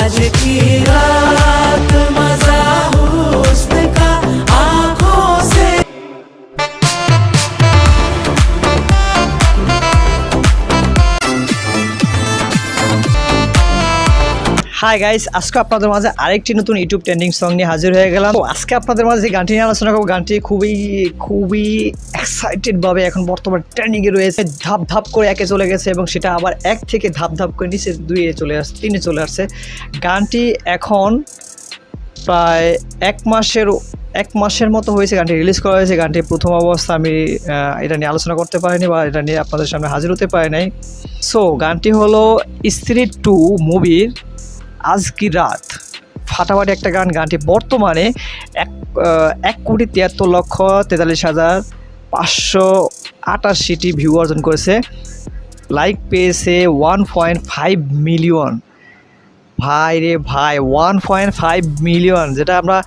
आज की रात मजा हुस्न का आंखों से। হাই গাইস, আজকে আপনাদের মাঝে আরেকটি নতুন ইউটিউব ট্রেন্ডিং সং নিয়ে হাজির হয়ে গেলাম। তো আজকে আপনাদের মাঝে যে গানটি নিয়ে আলোচনা করবো, গানটি খুবই এক্সাইটেডভাবে এখন বর্তমানে ট্রেন্ডিংয়ে রয়েছে। ধাপ ধাপ করে একে চলে গেছে এবং সেটা আবার এক থেকে ধাপ ধাপ করে নিচে 2-এ চলে আসছে, 3-এ চলে আসছে। গানটি এখন প্রায় এক মাসের মতো হয়েছে গানটি রিলিজ করা হয়েছে। গানটি প্রথম অবস্থা আমি এটা নিয়ে আলোচনা করতে পারিনি বা এটা নিয়ে আপনাদের সামনে হাজির হতে পারি নাই। সো গানটি হলো স্ত্রী 2 মুভির আজ কি রাত। ফাটাফাটি একটা গান। গানটি বর্তমানে 1,73,43,588টি ভিউ অর্জন করেছে। লাইক পেয়েছে 1.5 মিলিয়ন। ভাই রে ভাই, 1.5 মিলিয়ন, যেটা আমরা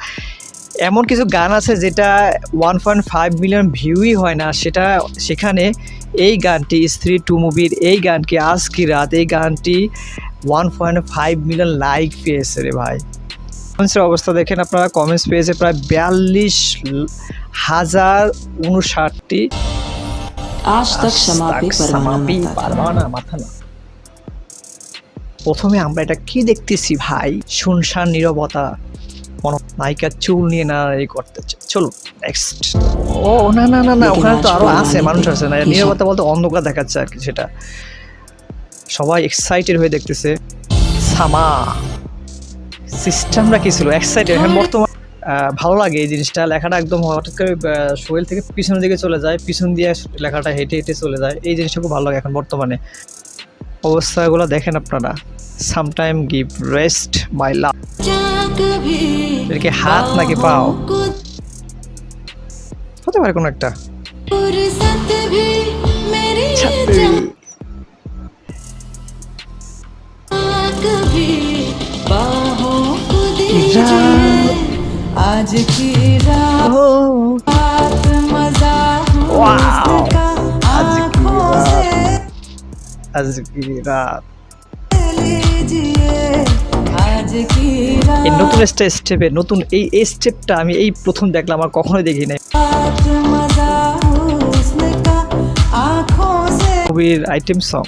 এমন কিছু গান আছে যেটা 1.5 মিলিয়ন ভিউই হয় না, সেখানে এই গানটি স্ত্রী 2 মুভির এই গানটি আজ কি রাত, এই গানটি 1.5 মিলিয়ন লাইক পেয়েছে রে ভাই। কমেন্টসের অবস্থা দেখেন আপনারা, কমেন্টস পেয়েছে প্রায় 42,059টি। মাথা না। প্রথমে আমরা এটা কি দেখতেছি ভাই, শুনশান নীরবতা, নায়িকার চুল নিয়ে নাড়ানাড়ি করতেছে। চলো নেক্সট। ও না না না না, ওখানে তো আরো আছে, মানুষ আছে না। নীরবতা বলতে অন্ধকার দেখাচ্ছে আর কি, সেটা সবাই এক্সাইটেড হয়ে দেখতেছে। সামা সিস্টেমটা কি ছিল, এক্সাইটেড। এখন বর্তমান ভালো লাগে এই জিনিসটা। লেখাটা একদম হঠাৎ করে শরীর থেকে পিছনের দিকে চলে যায়, পিছন দিয়ে লেখাটা হেঁটে হেঁটে চলে যায়। এই জিনিসটা খুব ভালো লাগে এখন বর্তমানে। অবস্থাগুলো দেখেন আপনারা। সামটাইম গিভ রেস্ট মাই লাভ। এটা কি হাত নাকি পাও হতে পারে কোনো একটা। आज की रात मजा हुस्न का आँखों से आज की रात। आज की रात। এই নতুন স্টেপে নতুন এই স্টেপটা আমি এই প্রথম দেখলাম, আর কখনোই দেখি নাই। मजा हुस्न का आँखों से। মুভির আইটেম সং।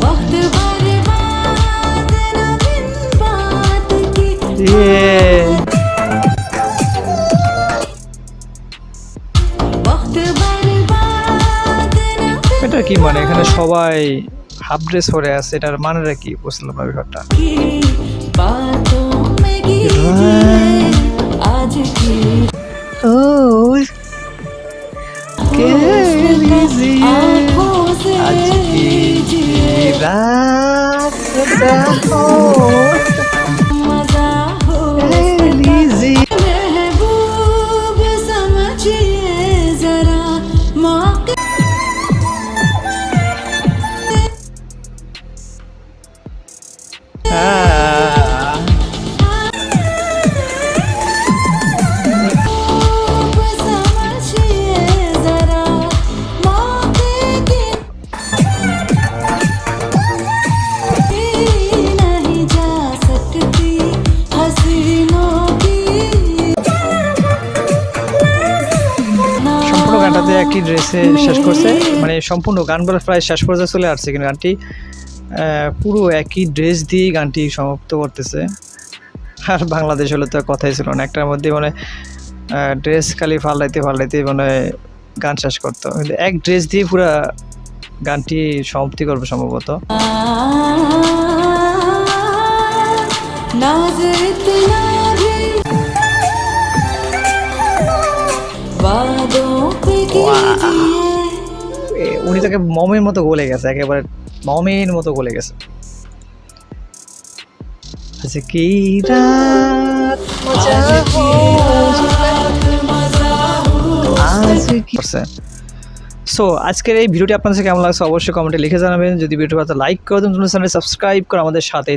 वक्त बर्बाद न बिन बात की। वक्त बर्बाद न बिन এটা কি মানে, এখানে সবাই হাফ ড্রেস পরে আছে, এটার মানেটা কি বুঝলাম না ব্যাপারটা। की बातों में कीजिए आज की ও কে आँखों से आज की लीजिए रात हो मजा हो लीजिए। महबूब समझिए जरा मौके। समझिए जरा मौके की नहीं जा सकती हसीनों की। সম্পূর্ণ গানটাতে একই ড্রেসে শেষ করছে, মানে সম্পূর্ণ গানগুলো প্রায় শেষ পর্যায়ে চলে আসছে, কিন্তু গানটি পুরো একই ড্রেস দিয়ে গানটি সমাপ্ত করতেছে। আর বাংলাদেশ হলে তো কথাই ছিল না, একটার মধ্যে মানে ড্রেস খালি ফালাইতে মানে গান শেষ করতো, কিন্তু এক ড্রেস দিয়ে পুরো গানটি সমাপ্তি করবে সম্ভবত। नाज़ इतना भी वादों पे कीजिए। উনি তাকে মমের মতো গলে গেছে, একেবারে মমের মতো গলে গেছে। আজ কি রাত মজা হো আজ কি। সো আজকের এই ভিডিওটি আপনাদের কেমন লাগছে অবশ্যই কমেন্টে লিখে জানাবেন। যদি ভিডিওটি ভালো লাইক করে দেন, চ্যানেল সাবস্ক্রাইব করে আমাদের সাথে